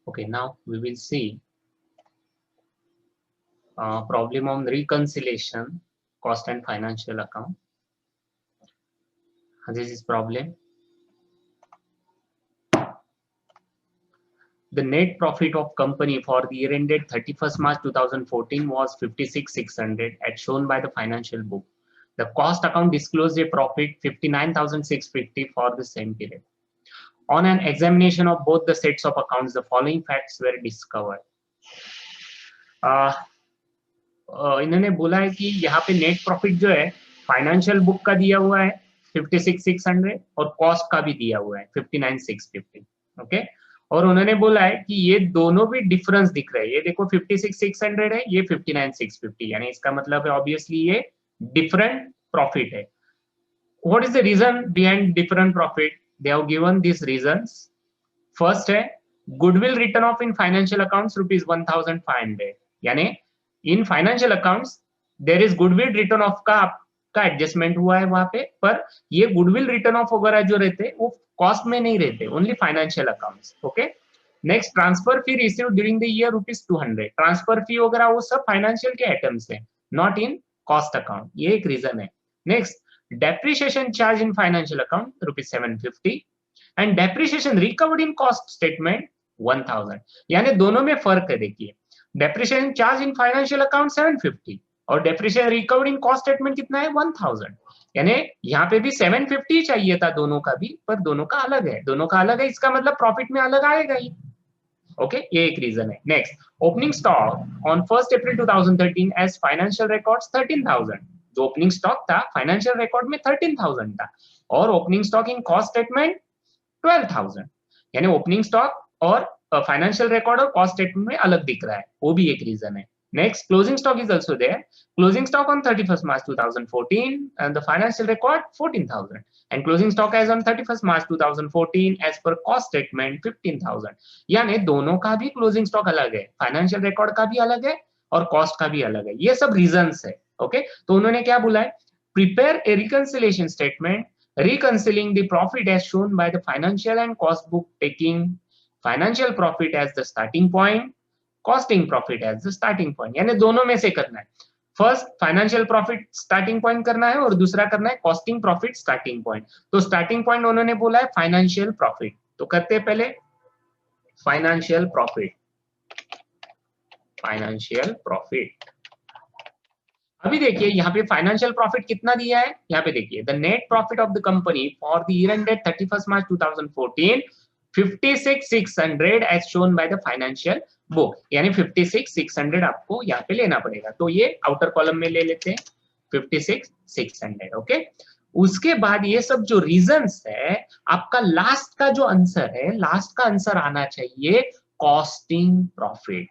Okay, now we will see problem on reconciliation, cost and financial account. This is problem. The net profit of company for the year ended 31st March 2014 was 56,600 as shown by the financial book. The cost account disclosed a profit 59,650 for the same period. On an examination of both the sets of accounts, the following facts were discovered. इन्होंने बोला है कि यहाँ पे net profit जो है financial book का दिया हुआ है 56,600 और कॉस्ट का भी दिया हुआ है 59,650. ओके, और उन्होंने बोला है कि ये दोनों भी डिफरेंस दिख रहे हैं. ये देखो 56,600 है, ये 59,650, यानी इसका मतलब है ऑब्वियसली ये डिफरेंट प्रॉफिट है. What is the reason behind different profit? They have given this reasons. First है goodwill written off in financial accounts ₹1,500, यानी in financial accounts there is goodwill written off का एडजस्टमेंट हुआ है वहां पे, पर ये goodwill written of वगैरह जो रहते वो कॉस्ट में नहीं रहते, only financial accounts. Okay, next transfer fee receive during the year ₹200. Transfer fee वगैरह वो सब फाइनेंशियल के आइटम्स है, नॉट इन कॉस्ट अकाउंट. ये एक रीजन है. Next depreciation charge in financial account ₹750 end depreciation recovered in cost statement 1,000. यानी दोनों में फर्क है. देखिए, depreciation charge in financial account 750 और depreciation recovered in cost statement कितना है 1,000. यानी यहाँ पे भी 750 चाहिए था दोनों का भी, पर दोनों का अलग है. दोनों का अलग है, इसका मतलब प्रॉफिट में अलग आएगा ही. ओके, ये एक रीजन है. Next, opening stock on 1 April 2013 as financial records 13,000. जो ओपनिंग स्टॉक था फाइनेंशियल रिकॉर्ड में 13,000 था और opening stock in cost statement 12,000. यानी ओपनिंग स्टॉक और फाइनेंशियल रिकॉर्ड और कॉस्ट स्टेटमेंट में अलग दिख रहा है, वो भी एक रीजन है. Next, closing stock is also there. Closing stock on 31st March 2014 and the financial record 14,000 and closing stock as on 31st March 2014 as per cost statement 15,000. यानी दोनों का भी closing stock अलग है, financial record का भी अलग है और cost का भी अलग है. ये सब reasons है. ओके, तो उन्होंने क्या बोला है? Prepare a reconciliation statement reconciling the profit as shown by the financial and cost book, taking financial profit as the starting point, costing profit as the starting point. यानी दोनों में से करना है. First financial profit starting point करना है और दूसरा करना है कॉस्टिंग प्रॉफिट स्टार्टिंग पॉइंट. तो स्टार्टिंग पॉइंट उन्होंने बोला है फाइनेंशियल प्रॉफिट, तो करते हैं पहले फाइनेंशियल प्रॉफिट. फाइनेंशियल प्रॉफिट अभी देखिए यहाँ पे फाइनेंशियल प्रॉफिट कितना दिया है. यहाँ पे देखिए the net profit of the company for the year ended 31st March 2014 56,600 as shown by the financial book. यानी 56,600 आपको यहाँ पे लेना पड़ेगा. तो ये आउटर कॉलम में ले लेते हैं 56,600. ओके, उसके बाद ये सब जो रीजंस है, आपका लास्ट का जो आंसर है, लास्ट का आंसर आना चाहिए कॉस्टिंग प्रॉफिट.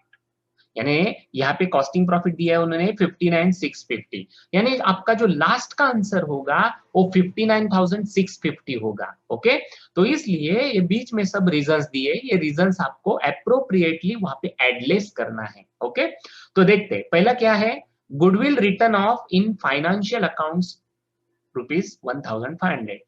यानी यहाँ पे कॉस्टिंग प्रॉफिट दिया है उन्होंने 59,650. यानी आपका जो लास्ट का आंसर होगा वो 59,650 होगा. ओके, तो इसलिए ये बीच में सब रीजंस दिए, ये रीजंस आपको एप्रोप्रिएटली वहां पे एडलेस करना है. ओके, तो देखते हैं पहला क्या है. Goodwill written off in financial accounts ₹1,500.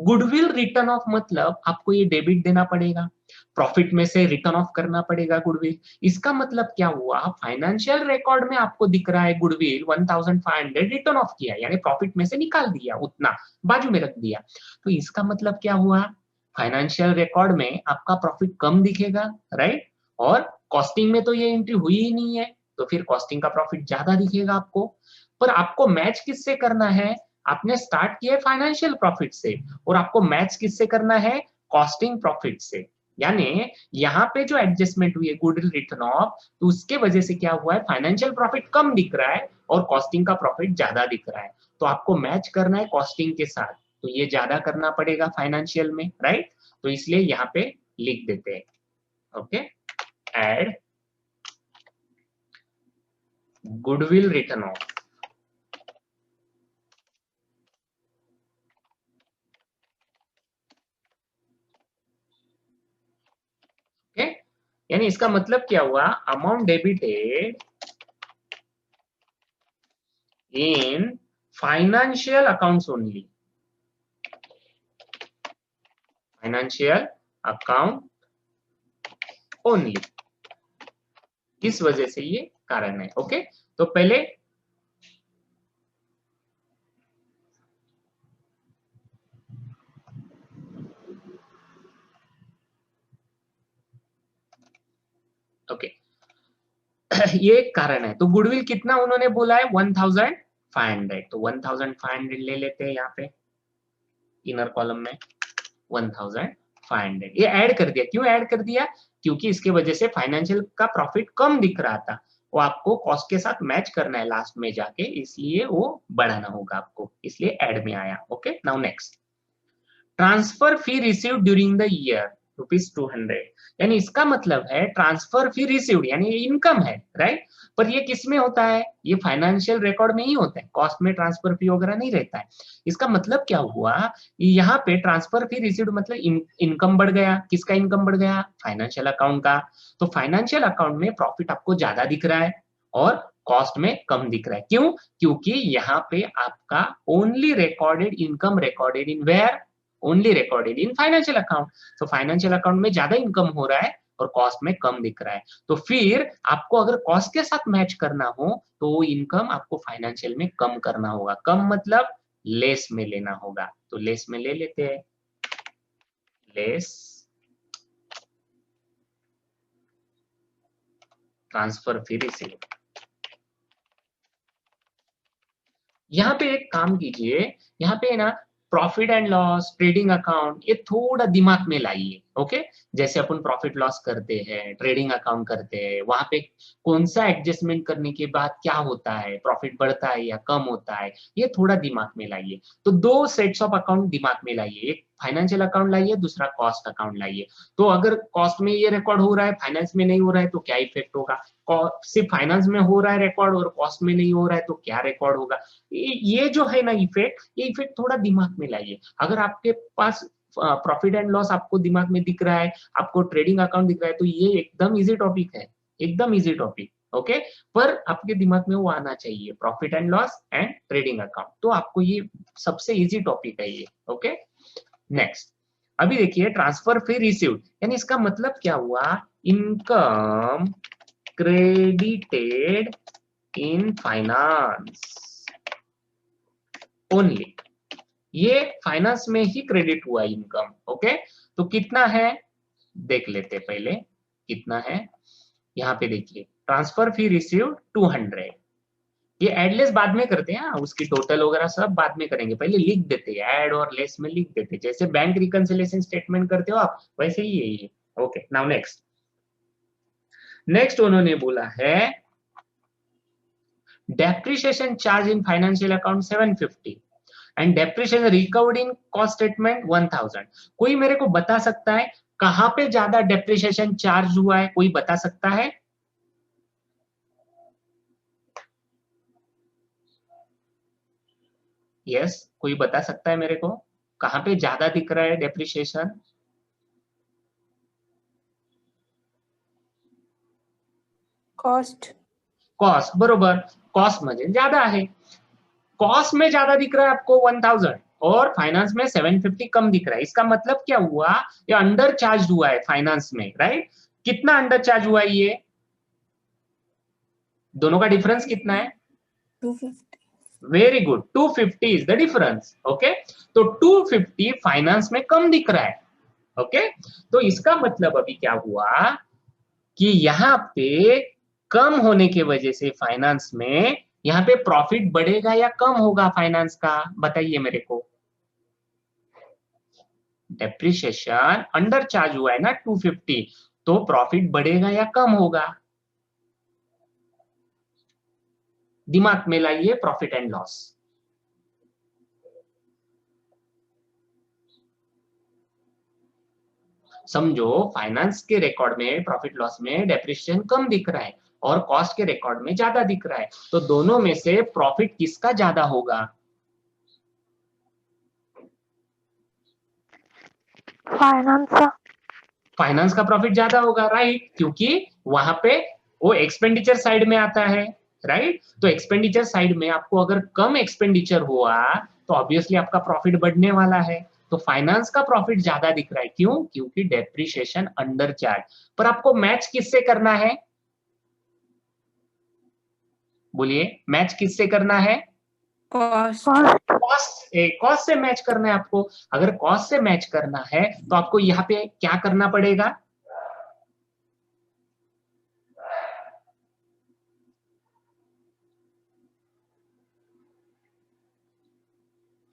Goodwill written of मतलब आपको ये डेबिट देना पड़ेगा, प्रॉफिट में से रिटर्न ऑफ करना पड़ेगा गुडविल. इसका मतलब क्या हुआ, फाइनेंशियल रिकॉर्ड में आपको दिख रहा है गुडविल 1,500 रिटर्न ऑफ किया, यानी प्रॉफिट में से निकाल दिया, उतना बाजू में रख दिया. तो इसका मतलब क्या हुआ, फाइनेंशियल रिकॉर्ड में आपका प्रॉफिट कम दिखेगा, राइट, और कॉस्टिंग में तो ये एंट्री हुई ही नहीं है, तो फिर कॉस्टिंग का प्रॉफिट ज्यादा दिखेगा आपको. पर आपको मैच किससे करना है, आपने स्टार्ट किया फाइनेंशियल प्रॉफिट से और आपको मैच किससे करना है, कॉस्टिंग प्रॉफिट से. यानी यहाँ पे जो एडजस्टमेंट हुई है गुडविल रिटर्न ऑफ, तो उसके वजह से क्या हुआ है, फाइनेंशियल प्रॉफिट कम दिख रहा है और कॉस्टिंग का प्रॉफिट ज्यादा दिख रहा है. तो आपको मैच करना है कॉस्टिंग के साथ, तो ये ज्यादा करना पड़ेगा फाइनेंशियल में, राइट. तो इसलिए यहाँ पे लिख देते हैं. Okay, add goodwill written off. यानी इसका मतलब क्या हुआ, amount debited in financial accounts only, financial account only. इस वजह से ये कारण है। ओके, तो पहले ओके ये एक कारण है। तो गुडविल कितना उन्होंने बोला है 1500, तो 1500 ले लेते हैं यहाँ पे इनर कॉलम में 1500 ये ऐड कर दिया। क्यों ऐड कर दिया? क्योंकि इसके वजह से फाइनेंशियल का प्रॉफिट कम दिख रहा था, वो आपको कॉस्ट के साथ मैच करना है लास्ट में जाके, इसलिए वो बढ़ाना होगा आपको, इसलिए ऐड में आया। Okay, now next, transfer fee receive during the year ₹200, यानी इसका मतलब है ट्रांसफर फी रिसीव्ड यानी ये इनकम है, राइट? पर ये किस में होता है? ये फाइनेंशियल रिकॉर्ड में ही होता है, कॉस्ट में ट्रांसफर फी वगैरह नहीं रहता है। इसका मतलब क्या हुआ? यहाँ पे ट्रांसफर फी रिसीव्ड मतलब इनकम बढ़ गया। किसका इनकम बढ़ गया? फाइनेंशियल अकाउंट का। तो फाइनेंशियल अकाउंट में प्रॉफिट आपको ज्यादा दिख रहा है और कॉस्ट में कम दिख रहा है। क्यों? क्योंकि यहाँ पे आपका only recorded income recorded in where? Only recorded in financial account. तो फाइनेंशियल अकाउंट में ज्यादा इनकम हो रहा है और कॉस्ट में कम दिख रहा है। तो फिर आपको अगर कॉस्ट के साथ मैच करना हो तो वो इनकम आपको फाइनेंशियल में कम करना होगा। कम मतलब लेस में लेना होगा। तो लेस में ले लेते हैं, लेस ट्रांसफर फी रिसीव। यहाँ पे एक काम कीजिए, यहाँ पे ना profit end loss, trading account, ये थोड़ा दिमाग में लाइए। ओके, जैसे अपन प्रॉफिट लॉस करते हैं, ट्रेडिंग अकाउंट करते हैं, वहां पे कौन सा एडजस्टमेंट करने के बाद क्या होता है, प्रॉफिट बढ़ता है या कम होता है, ये थोड़ा दिमाग में लाइए। तो दो सेट्स ऑफ अकाउंट दिमाग में लाइए, एक फाइनेंशियल अकाउंट लाइए, दूसरा कॉस्ट अकाउंट लाइए। तो अगर कॉस्ट में ये रिकॉर्ड हो रहा है, फाइनेंस में नहीं हो रहा है, तो क्या इफेक्ट होगा? सिर्फ फाइनेंस में हो रहा है रिकॉर्ड और कॉस्ट में नहीं हो रहा है, तो क्या रिकॉर्ड होगा? ये जो है ना इफेक्ट, ये इफेक्ट थोड़ा दिमाग में लाइए। अगर आपके पास प्रॉफिट एंड लॉस आपको दिमाग में दिख रहा है, आपको ट्रेडिंग अकाउंट दिख रहा है, तो ये एकदम इजी टॉपिक है, एकदम इजी टॉपिक। ओके, पर आपके दिमाग में वो आना चाहिए, profit end loss end trading account. तो आपको ये सबसे इजी टॉपिक है ये। ओके, नेक्स्ट, अभी देखिए ट्रांसफर फी रिसीव्ड, यानी इसका मतलब क्या हुआ? Income credited in finance only, ये फाइनेंस में ही क्रेडिट हुआ इनकम। ओके, तो कितना है देख लेते पहले, कितना है। यहाँ पे देखिए ट्रांसफर फी रिसीव्ड 200, ये एड लेस बाद में करते हैं, उसकी टोटल वगैरह सब बाद में करेंगे, पहले लिख देते हैं, एड और लेस में लिख देते हैं, जैसे बैंक रिकंसिलिएशन स्टेटमेंट करते हो आप, वैसे ही है ये। ओके, नाउ नेक्स्ट, नेक्स्ट उन्होंने बोला है depreciation charge in financial account 750 end depreciation recovered in cost statement 1000। कोई मेरे को बता सकता है कहां पे ज्यादा डेप्रिसिएशन चार्ज हुआ है? कोई बता सकता है? यस, कोई बता सकता है मेरे को कहां पे ज्यादा दिख रहा है डेप्रिसिएशन? कॉस्ट। कॉस्ट, बरोबर, कॉस्ट म्हणजे ज्यादा है, कॉस्ट में ज्यादा दिख रहा है आपको 1000 और फाइनेंस में 750 कम दिख रहा है। इसका मतलब क्या हुआ? ये अंडर चार्ज हुआ है फाइनेंस में, राइट? कितना अंडर चार्ज हुआ है ये? दोनों का डिफरेंस कितना है? 250। Very good, 250 is the difference. Okay, तो 250 फाइनेंस में कम दिख रहा है। ओके, तो इसका मतलब अभी क्या हुआ कि यहाँ पे कम होने के वजह से फाइनेंस में यहाँ पे प्रॉफिट बढ़ेगा या कम होगा फाइनेंस का? बताइए मेरे को। डेप्रिसिएशन अंडर चार्ज हुआ है ना 250, तो प्रॉफिट बढ़ेगा या कम होगा? दिमाग में लाइए प्रॉफिट एंड लॉस। समझो फाइनेंस के रिकॉर्ड में प्रॉफिट लॉस में डेप्रिसिएशन कम दिख रहा है और कॉस्ट के रिकॉर्ड में ज्यादा दिख रहा है, तो दोनों में से प्रॉफिट किसका ज्यादा होगा? फाइनेंस का। फाइनेंस का प्रॉफिट ज्यादा होगा, राइट? क्योंकि वहां पे वो एक्सपेंडिचर साइड में आता है, राइट? तो एक्सपेंडिचर साइड में आपको अगर कम एक्सपेंडिचर हुआ तो ऑब्वियसली आपका प्रॉफिट बढ़ने वाला है। तो फाइनेंस का प्रॉफिट ज्यादा दिख रहा है, क्यों? क्योंकि डेप्रिसिएशन अंडर चार्ज। पर आपको मैच किससे करना है? बोलिए मैच किससे करना है? कॉस्ट कॉस्ट से मैच करना है आपको। अगर कॉस्ट से मैच करना है तो आपको यहाँ पे क्या करना पड़ेगा?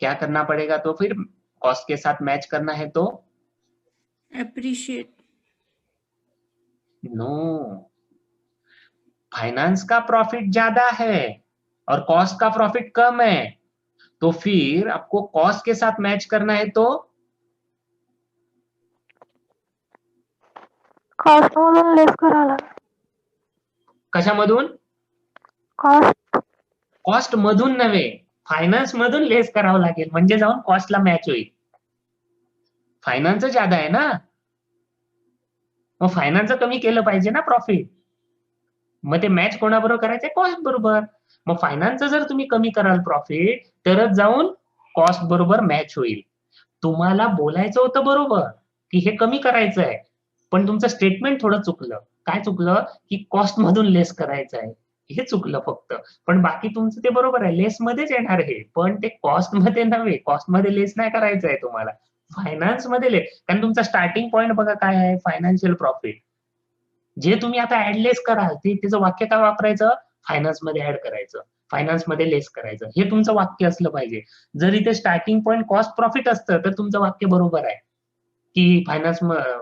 क्या करना पड़ेगा? तो फिर कॉस्ट के साथ मैच करना है तो एप्रिशिएट नो, फाइनेंस का प्रॉफिट ज्यादा है और कॉस्ट का प्रॉफिट कम है, तो फिर आपको कॉस्ट के साथ मैच करना है तो कॉस्ट मधून लेस करावं लागेल. कशामधून? कॉस्ट मधून नव्हे, फायनान्स मधून लेस करावं लागेल, म्हणजे जाऊन कॉस्टला मॅच होईल. फायनान्स ज्यादा आहे ना, मग फायनान्स कमी केलं पाहिजे ना प्रॉफिट. मग ते मॅच कोणाबरोबर करायचंय? कॉस्ट बरोबर. मग फायनान्स जर तुम्ही कमी कराल प्रॉफिट, तरच जाऊन कॉस्ट बरोबर मॅच होईल. तुम्हाला बोलायचं होतं बरोबर की हे कमी करायचं आहे, पण तुमचं स्टेटमेंट थोडं चुकलं. काय चुकलं? की कॉस्ट मधून लेस करायचं आहे, हे चुकलं फक्त. पण बाकी तुमचं ते बरोबर आहे, लेस मध्येच येणार हे, पण ते कॉस्ट मध्ये नव्हे. कॉस्ट मध्ये लेस नाही करायचं आहे तुम्हाला, फायनान्स मध्ये लेस. कारण तुमचा स्टार्टिंग पॉईंट बघा काय आहे, फायनान्शियल प्रॉफिट. जे तुम्ही आता ऍडलेस कराल ते त्याचं वाक्य काय वापरायचं? फायनान्स मध्ये ऍड करायचं, फायनान्स मध्ये लेस करायचं, हे तुमचं वाक्य असलं पाहिजे. जर इथे स्टार्टिंग पॉईंट कॉस्ट प्रॉफिट असतं तर तुमचं वाक्य बरोबर आहे की फायनान्स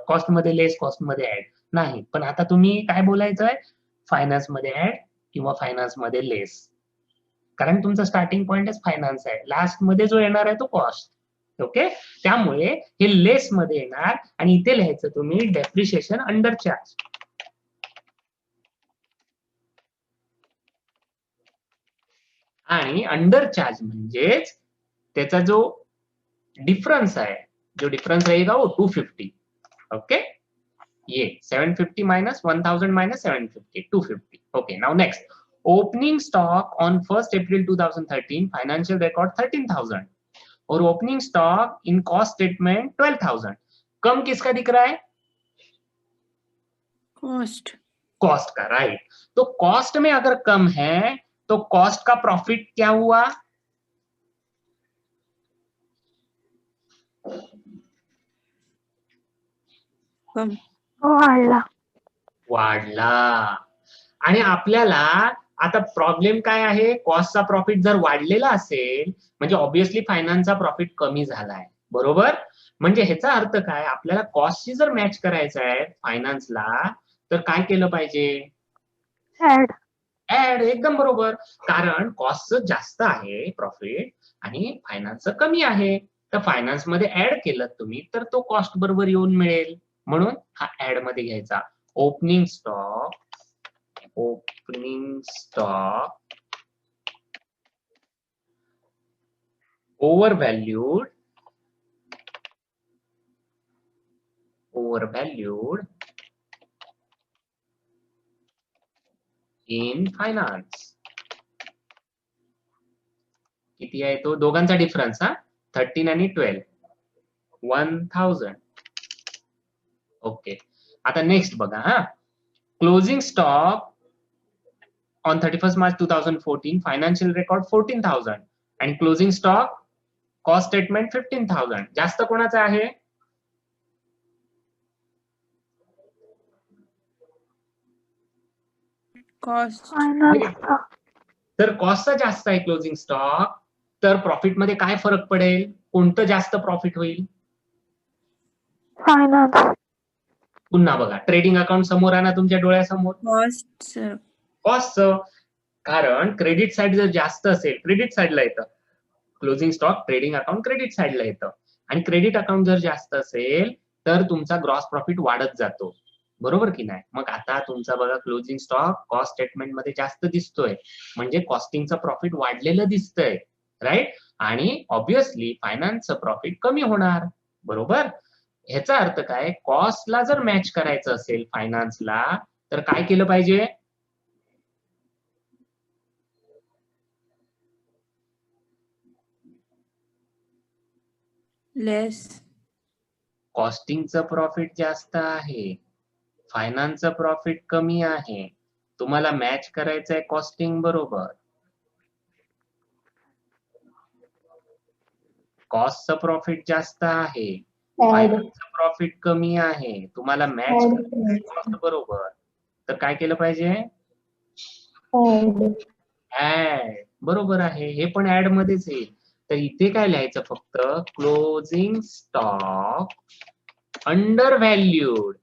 कॉस्ट मध्ये लेस, कॉस्ट मध्ये ऍड नाही. पण आता तुम्ही काय बोलायचंय? फायनान्स मध्ये ऍड किंवा फायनान्स मध्ये लेस, कारण तुमचा स्टार्टिंग पॉईंटच फायनान्स आहे, लास्ट मध्ये जो येणार आहे तो कॉस्ट. ओके, त्यामुळे हे लेस मध्ये येणार आणि इथे लिहायचं तुम्ही डेप्रिशिएशन अंडर चार्ज. आणि अंडर चार्ज म्हणजेच त्याचा जो डिफरन्स आहे, जो डिफरन्स रहेगा वो 250. ओके, ये 750 minus 1000 minus 750, 250. Okay, now next, opening stock on 1st April 2013, financial record 13,000 और opening stock in cost statement 12,000. कम किसका दिख रहा है? कॉस्ट कॉस्ट का, राइट. तो कॉस्ट में अगर कम है तो कॉस्ट का प्रॉफिट क्या हुआ? कम वाढला. आणि आपल्याला आता प्रॉब्लेम काय आहे? कॉस्टचा प्रॉफिट जर वाढलेला असेल म्हणजे ऑब्विसली फायनान्सचा प्रॉफिट कमी झालाय, बरोबर. म्हणजे ह्याचा अर्थ काय? आपल्याला कॉस्टशी जर मॅच करायचं आहे फायनान्सला, तर काय केलं पाहिजे? ऍड, एकदम बरोबर. कारण कॉस्ट जास्त आहे प्रॉफिट आणि फायनान्स कमी आहे, तर फायनान्स मध्ये ऍड केलं तुम्ही तर तो कॉस्ट बरोबर येऊन मिळेल. म्हणून हा ऍड मध्ये घ्यायचा. Opening stock overvalued in finance. किती आहे तो? दोघांचा डिफरन्स हा, 13 आणि 12, 1000. ओके, आता नेक्स्ट बघा हा. Closing stock on 31st March 2014, financial record 14,000 and closing stock cost statement 15,000. जास्त कोणाचा आहे? कॉस्ट तर कॉस्टचा जास्त आहे क्लोजिंग स्टॉक, तर प्रॉफिट मध्ये काय फरक पडेल? कोणतं जास्त प्रॉफिट होईल? फायनान्स. पुन्हा बघा, ट्रेडिंग अकाउंट समोर आणा तुमच्या डोळ्यासमोर. कॉस्टचं, कारण क्रेडिट साइड जर जास्त असेल, क्रेडिट साइडला येतं closing stock, trading account credit साइडला येतं. आणि क्रेडिट अकाउंट जर जास्त असेल तर तुमचा ग्रॉस प्रॉफिट वाढत जातो, बरोबर की नाही. मग आता तुमचा बघा क्लोजिंग स्टॉक कॉस्ट स्टेटमेंट मध्ये जास्त दिसतोय, म्हणजे कॉस्टिंगचं प्रॉफिट वाढलेलं दिसतंय, राईट. आणि ऑब्विसली फायनान्सचं प्रॉफिट कमी होणार, बरोबर. ह्याचा अर्थ काय? कॉस्टला जर मॅच करायचं असेल फायनान्सला, तर काय केलं पाहिजे? लेस. कॉस्टिंगचं प्रॉफिट जास्त आहे, फायनान्सचं प्रॉफिट कमी आहे, तुम्हाला मॅच करायचं आहे कॉस्टिंग बरोबर. कॉस्टचं प्रॉफिट जास्त आहे, फायनान्सचं प्रॉफिट कमी आहे, तुम्हाला मॅच करायचं आहे कॉस्ट बरोबर. तर काय केलं पाहिजे? ऍड. बरोबर आहे, हे पण ऍड मध्येच येईल. तर इथे काय लिहायचं? फक्त क्लोजिंग स्टॉक अंडर व्हॅल्यूड.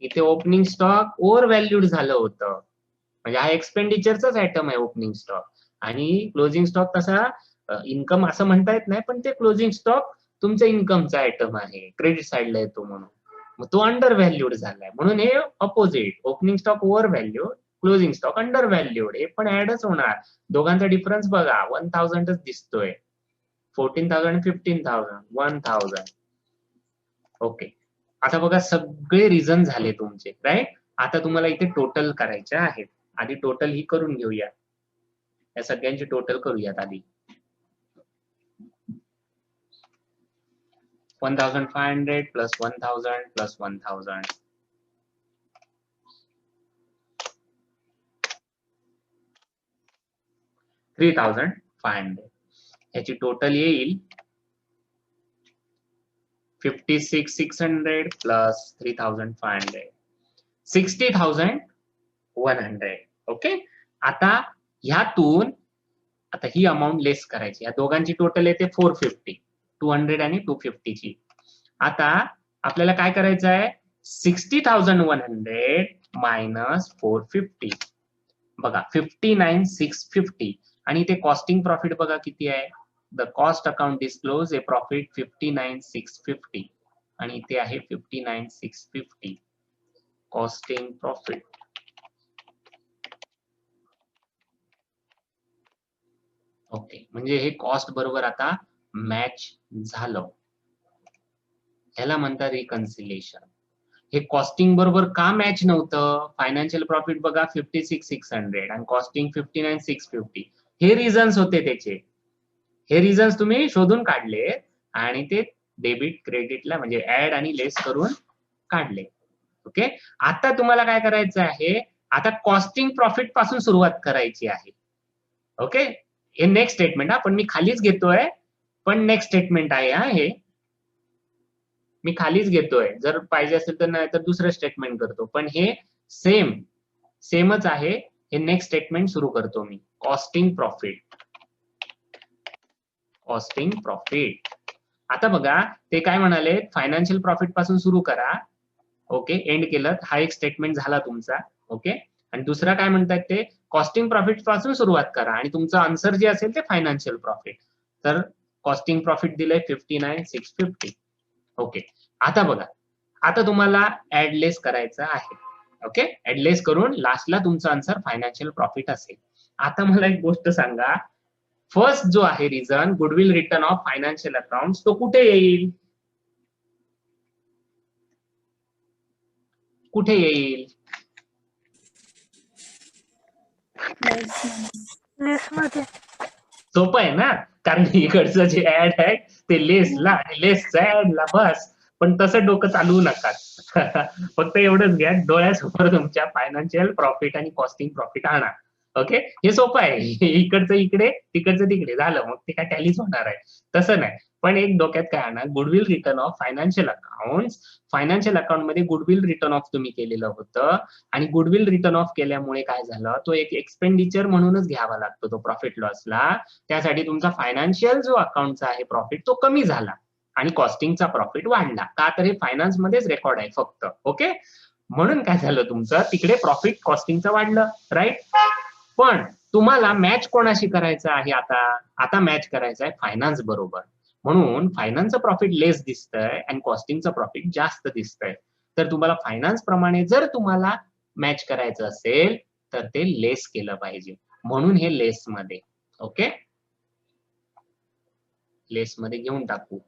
इथे ओपनिंग स्टॉक ओव्हर व्हॅल्यूड झालं होतं, म्हणजे हा एक्सपेंडिचरचाच आयटम आहे ओपनिंग स्टॉक. आणि क्लोजिंग स्टॉक तसा इन्कम असं म्हणता येत नाही, पण ते क्लोजिंग स्टॉक तुमच्या इन्कमचा आयटम आहे, क्रेडिट साइडला येतो म्हणून. मग तो अंडर व्हॅल्यूड झालाय, म्हणून हे opposite. Opening stock over valued, closing stock under valued. हे पण ऍडच होणार. दोघांचा डिफरन्स बघा, 1000च दिसतोय. 14,000 15,000 1000. ओके. आता बघा सगळे रिझन झाले तुमचे, राईट. आता तुम्हाला इथे टोटल करायचे आहेत. आधी टोटल ही करून घेऊया, या सगळ्यांची टोटल करूयात आधी. 1500 प्लस 1000 प्लस 1000, 3500. याची टोटल येईल 56,600 प्लस 3,500, 60,100. ओके. आता ह्यातून आता ही अमाऊंट लेस करायची. या दोघांची टोटल येते 450, 200 आणि 250 ची. आता आपल्याला काय करायचं आहे? 60,100 मायनस 450. बघा 59,650. आणि इथे कॉस्टिंग प्रॉफिट बघा किती आहे? The cost account disclose A profit 59,650 आणि इथे आहे 59,650 कॉस्टिंग प्रॉफिट. ओके, म्हणजे हे कॉस्ट बरोबर आता मॅच झालं. ह्याला म्हणतात रिकन्सिलेशन. हे कॉस्टिंग बरोबर का मॅच नव्हतं? फायनान्शियल प्रॉफिट बघा 56,600 आणि कॉस्टिंग 59,650. हे रिझन्स होते त्याचे. हे रिझन्स तुम्ही शोधून काढले आणि ते डेबिट क्रेडिटला म्हणजे ऍड आणि लेस करून काढले. ओके. आता तुम्हाला काय करायचं आहे? आता कॉस्टिंग प्रॉफिट पासून सुरुवात करायची आहे. ओके. हे नेक्स्ट स्टेटमेंट हा, पण मी खालीच घेतोय, पण नेक्स्ट स्टेटमेंट आहे हा. हे मी खालीच घेतोय, जर पाहिजे असेल तर नाही तर दुसरं स्टेटमेंट करतो, पण हे सेमच आहे. हे नेक्स्ट स्टेटमेंट सुरू करतो मी. Costing profit. Costing profit. आता बघा ते काय म्हणाले? फायनान्शियल प्रॉफिट पासून सुरू करा. ओके, एंड केलं. हा एक स्टेटमेंट झाला तुमचा. ओके. आणि दुसरा काय म्हणतात ते? कॉस्टिंग प्रॉफिट पासून सुरुवात करा आणि तुमचं आन्सर जे असेल ते फायनान्शियल प्रॉफिट. तर कॉस्टिंग प्रॉफिट दिलंय 59,650. ओके. आता बघा, आता तुम्हाला ऍडलेस करायचं आहे. ओके. ऍडलेस करून लास्टला तुमचा आन्सर फायनान्शियल प्रॉफिट असेल. आता मला एक गोष्ट सांगा, फर्स्ट जो आहे reason goodwill written of financial account, तो कुठे येईल? कुठे येईल? सोपं आहे ना, कारण इकडचं जे ऍड आहे ते लेसला आणि लेसचा ऍडला, बस. पण तसं डोकं चालवू नका. फक्त एवढंच घ्या, डोळ्यासमोर तुमच्या फायनान्शियल प्रॉफिट आणि कॉस्टिंग प्रॉफिट आणा. ओके. हे सोपं आहे. इकडचं इकडे तिकडचं तिकडे झालं, मग ते काय टॅलीच होणार आहे. तसं नाही, पण एक डोक्यात काय आणा, goodwill written of financial account. Financial account मध्ये गुडविल रिटर्न ऑफ तुम्ही केलेलं होतं आणि गुडविल रिटर्न ऑफ केल्यामुळे काय झालं, तो एक एक्सपेंडिचर म्हणूनच घ्यावा लागतो तो प्रॉफिट लॉसला. त्यासाठी तुमचा फायनान्शियल जो अकाउंटचा आहे प्रॉफिट तो कमी झाला आणि कॉस्टिंगचा प्रॉफिट वाढला. का तर हे फायनान्स मध्येच रेकॉर्ड आहे फक्त. ओके. म्हणून काय झालं तुमचं तिकडे प्रॉफिट कॉस्टिंगचं वाढलं, राईट. पण तुम्हाला मॅच कोणाशी करायचं आहे? आता मॅच करायचं आहे फायनान्स बरोबर. म्हणून फायनान्सचं प्रॉफिट लेस दिसतंय आणि कॉस्टिंगचं प्रॉफिट जास्त दिसतंय. तर तुम्हाला फायनान्स प्रमाणे जर तुम्हाला मॅच करायचं असेल तर ते लेस केलं पाहिजे, म्हणून हे लेस मध्ये. ओके. लेस मध्ये घेऊन टाकू.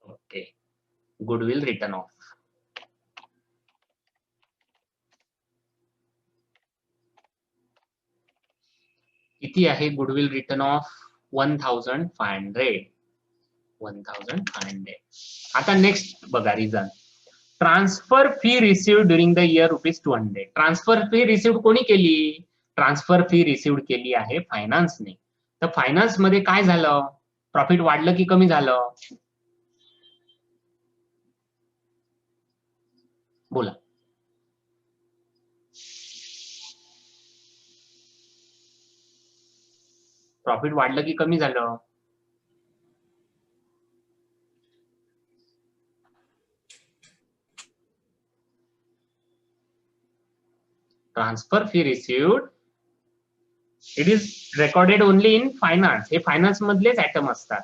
ओके. Goodwill written of. किती आहे गुडविल रिटर्न ऑफ? 1,500. 1500. आता नेक्स्ट बघा reason. Transfer fee received during the year ₹200. Transfer fee received कोणी केली? ट्रान्सफर फी रिसिव्ड केली आहे फायनान्सने. तर फायनान्स मध्ये काय झालं? प्रॉफिट वाढलं की कमी झालं? बोला. प्रॉफिट वाढलं की कमी झालं? Transfer fee received it is recorded only in finance. हे फायनान्स मधलेच आयटम असतात.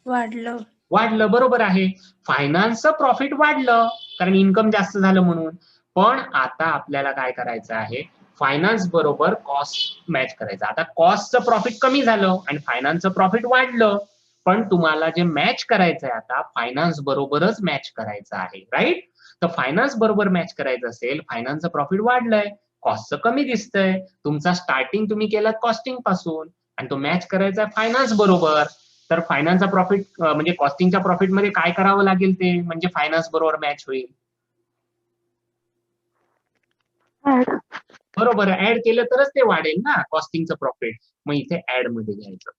वाढलं. वाढलं, बरोबर आहे. फायनान्सचं प्रॉफिट वाढलं कारण इन्कम जास्त झालं म्हणून. पण आता आपल्याला काय करायचं आहे? फायनान्स बरोबर कॉस्ट मॅच करायचं. आता कॉस्टचं प्रॉफिट कमी झालं आणि फायनान्सचं प्रॉफिट वाढलं. पण तुम्हाला जे मॅच करायचं आहे आता फायनान्स बरोबरच मॅच करायचं आहे, राईट? तर फायनान्स बरोबर मॅच करायचं असेल, फायनान्सचं प्रॉफिट वाढलंय, कॉस्टचं कमी दिसतंय. तुमचा स्टार्टिंग तुम्ही केलं कॉस्टिंग पासून आणि तो मॅच करायचा आहे फायनान्स बरोबर. तर फायनान्सचा प्रॉफिट म्हणजे कॉस्टिंगच्या प्रॉफिट मध्ये काय करावं लागेल ते म्हणजे फायनान्स बरोबर मॅच होईल? बरोबर, ऍड केलं तरच ते वाढेल ना कॉस्टिंगचं प्रॉफिट. मग इथे ऍड मध्ये घ्यायचं.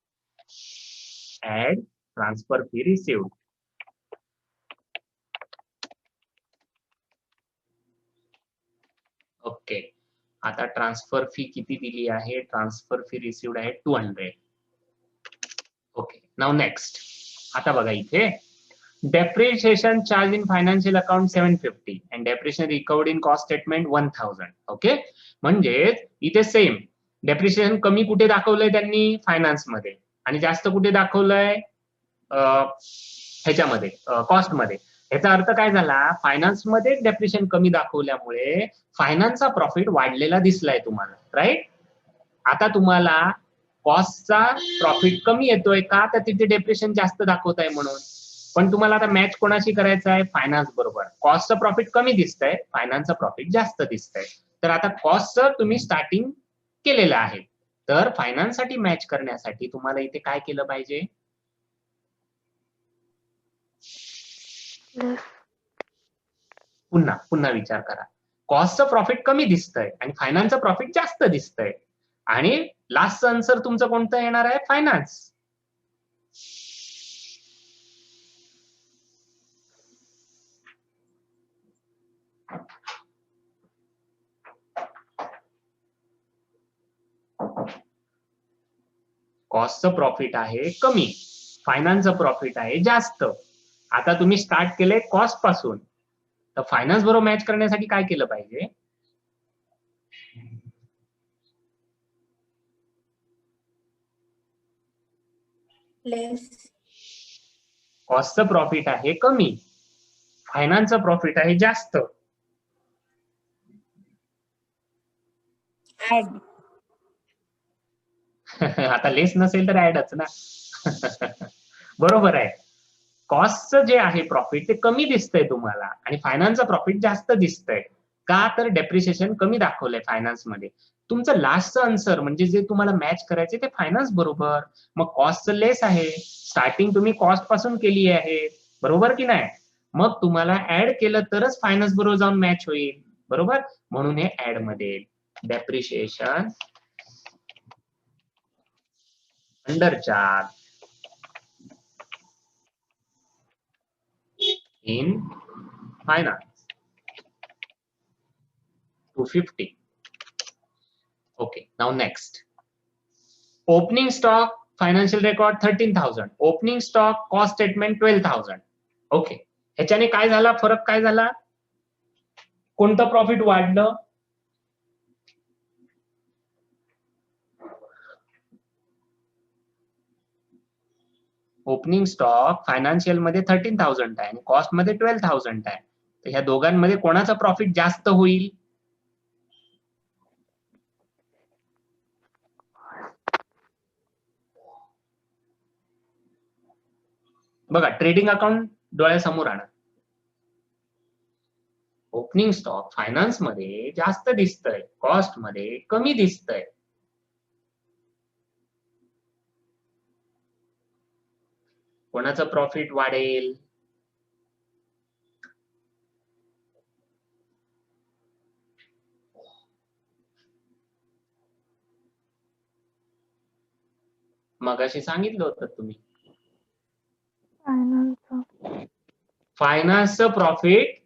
Add transfer fee received. Okay. आता ट्रान्सफर फी किती दिली आहे? ट्रान्सफर फी रिसिव्ड आहे 200. ओके. Now next. आता बघा इथे depreciation charge in financial account 750 and depreciation recovered in cost statement 1000. ओके. म्हणजे इथे सेम डेप्रिशिएशन कमी कुठे दाखवलंय त्यांनी? फायनान्स मध्ये. आणि जास्त कुठे दाखवलंय? ह्याच्यामध्ये कॉस्ट मध्ये. याचा अर्थ काय झाला? फायनान्स मध्ये डेप्रिशिएशन कमी दाखवल्यामुळे फायनान्सचा प्रॉफिट वाढलेला दिसलाय तुम्हाला, राईट? आता तुम्हाला कॉस्टचा प्रॉफिट कमी येतोय का? तर तिथे डेप्रिशिएशन जास्त दाखवत आहे म्हणून. पण तुम्हाला आता मॅच कोणाशी करायचं आहे? फायनान्स बरोबर. कॉस्टचं प्रॉफिट कमी दिसतंय, फायनान्सचं प्रॉफिट जास्त दिसतंय. तर आता कॉस्टचं तुम्ही स्टार्टिंग केलेलं आहे. तर फायनान्स साठी मॅच करण्यासाठी तुम्हाला इथे काय केलं पाहिजे? पुन्हा विचार करा. कॉस्टचं प्रॉफिट कमी दिसतंय आणि फायनान्सचं प्रॉफिट जास्त दिसतंय. आणि लास्टचं आन्सर तुमचं कोणतं येणार आहे? फायनान्स. कॉस्टचं प्रॉफिट आहे कमी, फायनान्सचं प्रॉफिट आहे जास्त. आता तुम्ही स्टार्ट केलंय कॉस्ट पासून. तर फायनान्स बरोबर मॅच करण्यासाठी काय केलं पाहिजे? कॉस्टचं प्रॉफिट आहे कमी, फायनान्सचं प्रॉफिट आहे जास्त. आता लेस नसेल तर ऍडच ना. बरोबर आहे. कॉस्टचं जे आहे प्रॉफिट ते कमी दिसतंय तुम्हाला आणि फायनान्सचं प्रॉफिट जास्त दिसतंय. का? तर डेप्रिशिएशन कमी दाखवलंय फायनान्स मध्ये. तुमचं लास्टचं आन्सर म्हणजे जे तुम्हाला मॅच करायचे ते फायनान्स बरोबर. मग कॉस्टचं लेस आहे, स्टार्टिंग तुम्ही कॉस्ट पासून केली आहे, बरोबर की नाही? मग तुम्हाला ऍड केलं तरच फायनान्स बरोबर जाऊन मॅच होईल, बरोबर? म्हणून हे ऍड मध्ये depreciation under charge in finance 250. Okay, now next. Opening stock financial record 13,000. Opening stock cost statement 12,000. Okay, ह्याच्याने काय झाला? फरक काय झाला? कोणतं प्रॉफिट वाढलं? ओपनिंग स्टॉक फायनान्शियल मध्ये 13,000 आहे आणि कॉस्ट मध्ये 12,000 आहे. तर ह्या दोघांमध्ये कोणाचा प्रॉफिट जास्त होईल? बघा ट्रेडिंग अकाउंट डोळ्यासमोर आणा. ओपनिंग स्टॉक फायनान्स मध्ये जास्त दिसतंय, कॉस्ट मध्ये कमी दिसतंय. कोणाचं प्रॉफिट वाढेल? मगाशी सांगितलं होतं तुम्ही. फायनान्सचं प्रॉफिट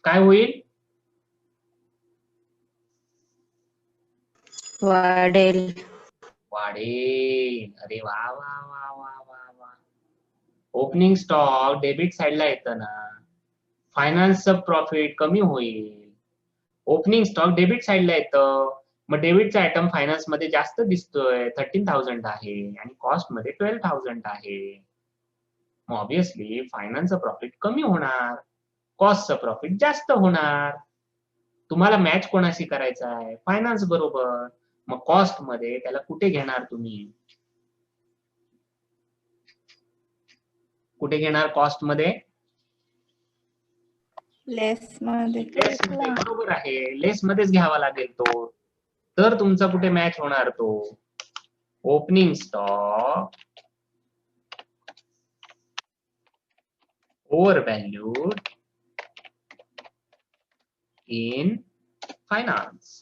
काय होईल? वाढेल. वाढेल. अरे वा वा वा वा वा वा. ओपनिंग स्टॉक डेबिट साइडला येतं ना, फायनान्सचं प्रॉफिट कमी होईल. ओपनिंग स्टॉक डेबिट साइडला येतं, मग डेबिटचा आयटम फायनान्स मध्ये जास्त दिसतोय, 13,000 आहे आणि कॉस्ट मध्ये 12,000 आहे. मग ऑब्विसली फायनान्सचं प्रॉफिट कमी होणार, कॉस्टचं प्रॉफिट जास्त होणार. तुम्हाला मॅच कोणाशी करायचा आहे? फायनान्स बरोबर. मग कॉस्ट मध्ये त्याला कुठे घेणार तुम्ही? कुठे घेणार कॉस्ट मध्ये? लेस मध्ये. लेस मध्ये. बरोबर आहे, लेस मध्येच घ्यावा लागेल तो. तर तुमचा कुठे मॅच होणार तो? Opening stock overvalued in finance.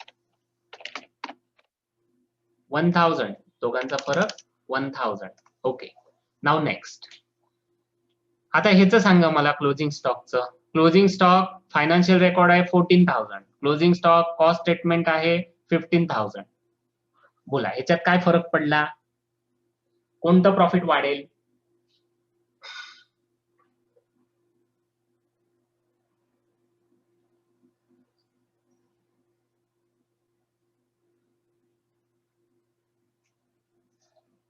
1000 दोघांचा फरक 1000. Okay, now next. आता ह्याचं सांगा मला क्लोजिंग स्टॉकचं. क्लोजिंग स्टॉक फायनान्शियल रेकॉर्ड आहे 14,000, क्लोजिंग स्टॉक कॉस्ट स्टेटमेंट आहे 15,000. बोला ह्याच्यात काय फरक पडला? कोणतं प्रॉफिट वाढेल?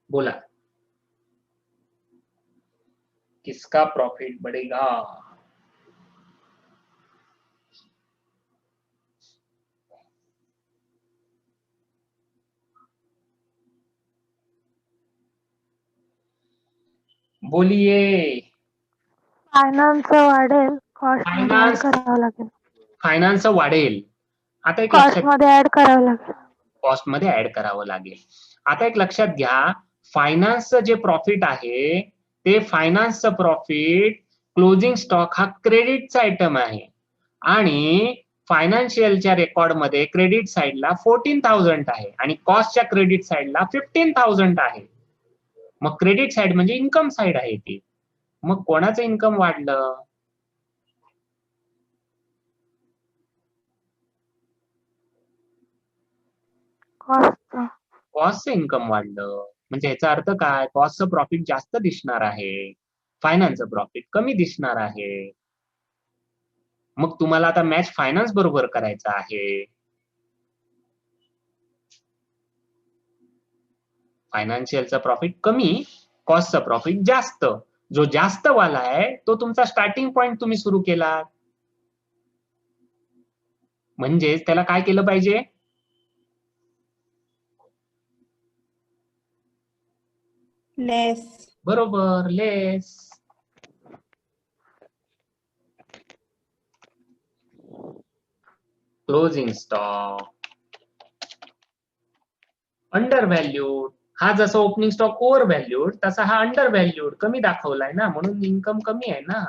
बोला, किसका प्रॉफिट बढ़ेगा? बोलिए. फायनान्स वाढेल, कॉस्ट मध्ये ऍड करावं लागेल. फायनान्स वाढेल. आता एक कॉस्ट मध्ये ऍड करावं लागेल. कॉस्ट मध्ये ऍड करावं लागेल. आता एक लक्षात घ्या, फायनान्सचं जे प्रॉफिट आहे ते फायनान्सचं प्रॉफिट क्लोजिंग स्टॉक हा क्रेडिटचा आयटम आहे आणि फायनान्शियलच्या रेकॉर्ड मध्ये क्रेडिट साइडला 14,000 आहे आणि कॉस्टच्या क्रेडिट साइडला 15,000 आहे. मग क्रेडिट साइड म्हणजे इन्कम साइड आहे ती. मग कोणाचं इन्कम वाढलं? कॉस्टचं इन्कम वाढलं. म्हणजे याचा अर्थ काय? कॉस्टचं प्रॉफिट जास्त दिसणार आहे, फायनान्सचं प्रॉफिट कमी दिसणार आहे. मग तुम्हाला आता मॅच फायनान्स बरोबर करायचा आहे. फायनान्शियलचा प्रॉफिट कमी, कॉस्टचा प्रॉफिट जास्त. जो जास्त वाला आहे तो तुमचा स्टार्टिंग पॉइंट तुम्ही सुरू केला, म्हणजे त्याला काय केलं पाहिजे? लेस. बरोबर, less. Closing stock undervalued. हा जसा ओपनिंग स्टॉक ओव्हर व्हॅल्यूड तसा हा अंडर व्हॅल्यूड, कमी दाखवलाय ना, म्हणून इन्कम कमी आहे ना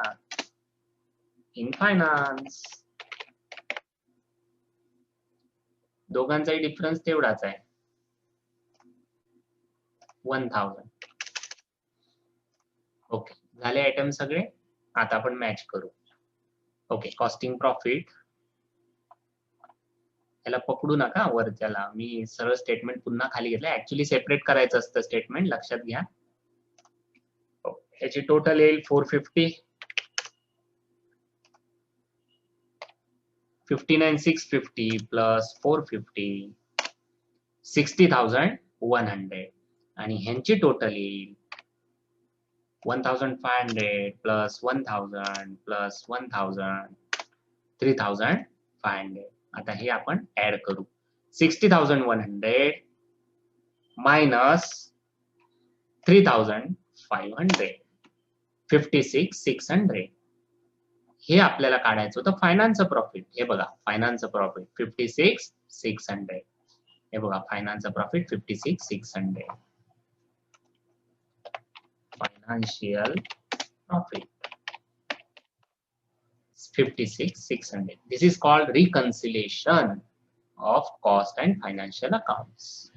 इन फायनान्स. दोघांचाही डिफरन्स तेवढाच आहे, 1000. ओके, झाले आयटम सगळे. आता आपण मॅच करू. ओके, कॉस्टिंग प्रॉफिट याला पकडू नका वरच्याला, मी सरळ स्टेटमेंट पुन्हा खाली घेतलं. ऍक्च्युली सेपरेट करायचं असतं स्टेटमेंट, लक्षात घ्या. याची टोटल येईल 450, 59,650 प्लस 450, 60,100 आणि ह्यांची टोटल येईल 1,500 प्लस 1,000 प्लस 1,000, 3,500. आता हे आपण ऍड करू. 60,100 मायनस 3,500, 56,600. हे आपल्याला काढायचं होतं फायनान्सचं प्रॉफिट. हे बघा, फायनान्सचं प्रॉफिट 56,600. हे बघा, फायनान्सचं profit 56,600. financial profit 56,600. This is called reconciliation of cost and financial accounts.